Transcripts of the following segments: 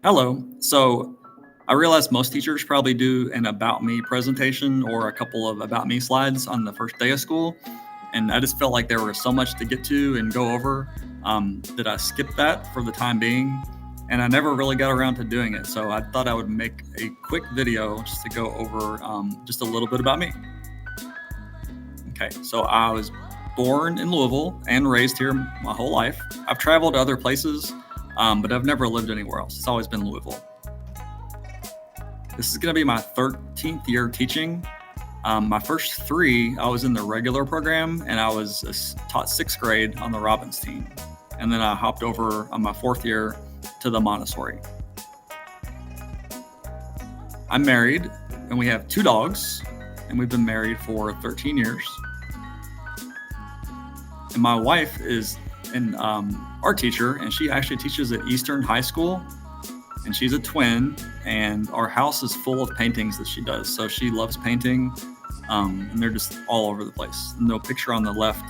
Hello. So I realize most teachers probably do an about me presentation or a couple of about me slides on the first day of school. And I just felt like there was so much to get to and go over that I skipped that for the time being. And I never really got around to doing it. So I thought I would make a quick video just to go over just a little bit about me. Okay. So I was born in Louisville and raised here my whole life. I've traveled to other places, but I've never lived anywhere else. It's always been Louisville. This is going to be my 13th year teaching. My first three, I was in the regular program, and I was taught sixth grade on the Robbins team. And then I hopped over on my fourth year to the Montessori. I'm married, and we have two dogs, and we've been married for 13 years. And my wife is an art teacher, and she actually teaches at Eastern High School. And she's a twin, and our house is full of paintings that she does. So she loves painting, and they're just all over the place. And the picture on the left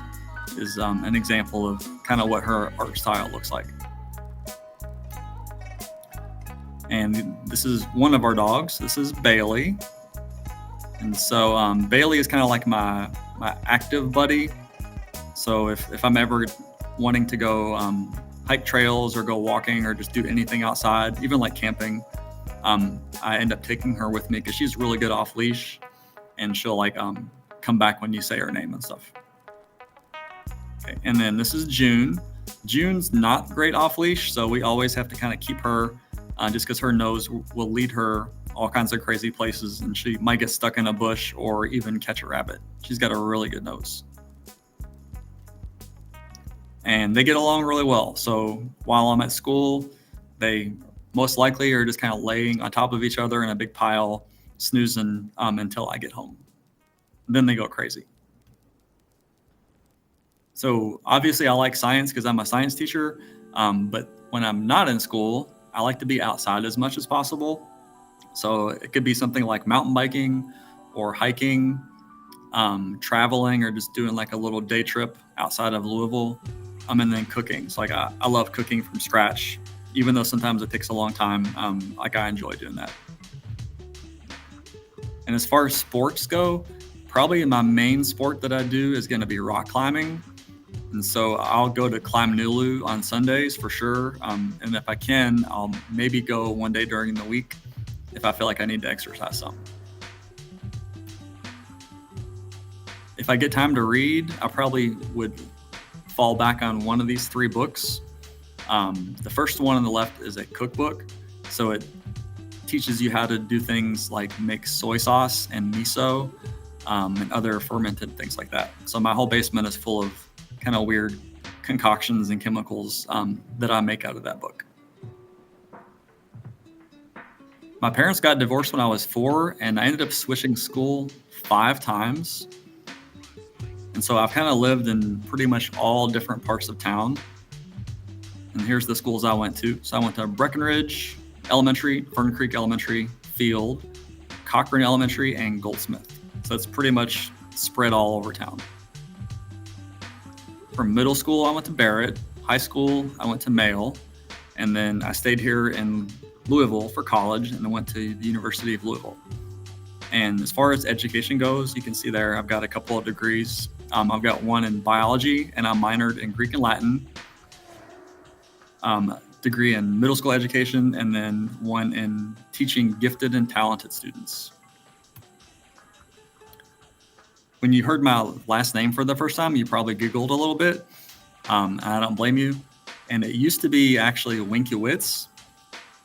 is an example of kind of what her art style looks like. And this is one of our dogs. This is Bailey. And so Bailey is kind of like my active buddy. So if I'm ever wanting to go hike trails or go walking or just do anything outside, even like camping, I end up taking her with me because she's really good off leash, and she'll come back when you say her name and stuff. Okay, and then this is June. June's not great off leash, so we always have to kind of keep her just because her nose will lead her all kinds of crazy places, and she might get stuck in a bush or even catch a rabbit. She's got a really good nose. And they get along really well. So while I'm at school, they most likely are just kind of laying on top of each other in a big pile, snoozing until I get home. Then they go crazy. So obviously I like science because I'm a science teacher, but when I'm not in school, I like to be outside as much as possible. So it could be something like mountain biking or hiking, traveling, or just doing like a little day trip outside of Louisville. And then cooking. So I love cooking from scratch, even though sometimes it takes a long time. I enjoy doing that. And as far as sports go, probably my main sport that I do is going to be rock climbing. And so I'll go to Climb Nulu on Sundays for sure. And if I can, I'll maybe go one day during the week if I feel like I need to exercise some. If I get time to read, I probably would fall back on one of these three books. The first one on the left is a cookbook. So it teaches you how to do things like make soy sauce and miso and other fermented things like that. So my whole basement is full of kind of weird concoctions and chemicals that I make out of that book. My parents got divorced when I was 4, and I ended up switching school 5 times. And so I've kind of lived in pretty much all different parts of town. And here's the schools I went to. So I went to Breckenridge Elementary, Fern Creek Elementary, Field, Cochran Elementary, and Goldsmith. So it's pretty much spread all over town. From middle school, I went to Barrett. High school, I went to Mayle. And then I stayed here in Louisville for college, and I went to the University of Louisville. And as far as education goes, you can see there I've got a couple of degrees. I've got one in biology, and I minored in Greek and Latin. Degree in middle school education, and then one in teaching gifted and talented students. When you heard my last name for the first time, you probably Googled a little bit. I don't blame you. And it used to be actually Winkiewicz,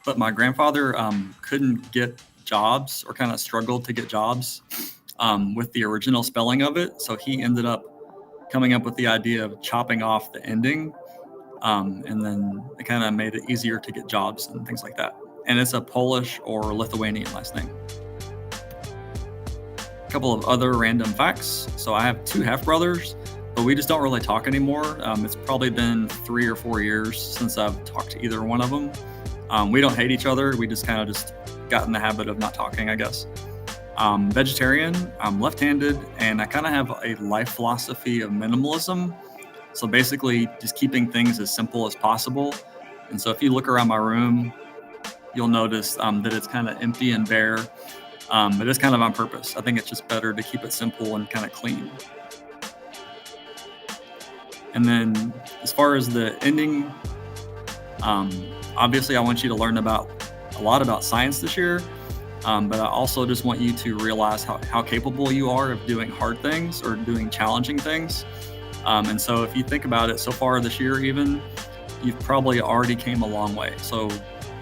but my grandfather couldn't get jobs, or kind of struggled to get jobs with the original spelling of it. So he ended up coming up with the idea of chopping off the ending. And then it kind of made it easier to get jobs and things like that. And it's a Polish or Lithuanian last name. A couple of other random facts. So I have 2 half-brothers, but we just don't really talk anymore. It's probably been 3 or 4 years since I've talked to either one of them. We don't hate each other. We just kind of just got in the habit of not talking, I guess. Vegetarian, I'm left-handed, and I kind of have a life philosophy of minimalism. So basically just keeping things as simple as possible. And so if you look around my room, you'll notice that it's kind of empty and bare. But it's kind of on purpose. I think it's just better to keep it simple and kind of clean. And then as far as the ending, um, obviously I want you to learn about a lot about science this year. But I also just want you to realize how capable you are of doing hard things or doing challenging things. And so if you think about it so far this year, even, you've probably already came a long way. So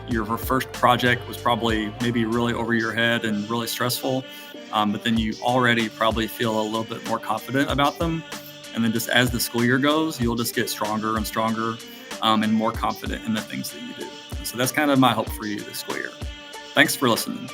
your first project was probably maybe really over your head and really stressful. But then you already probably feel a little bit more confident about them. And then just as the school year goes, you'll just get stronger and stronger and more confident in the things that you do. So that's kind of my hope for you this school year. Thanks for listening.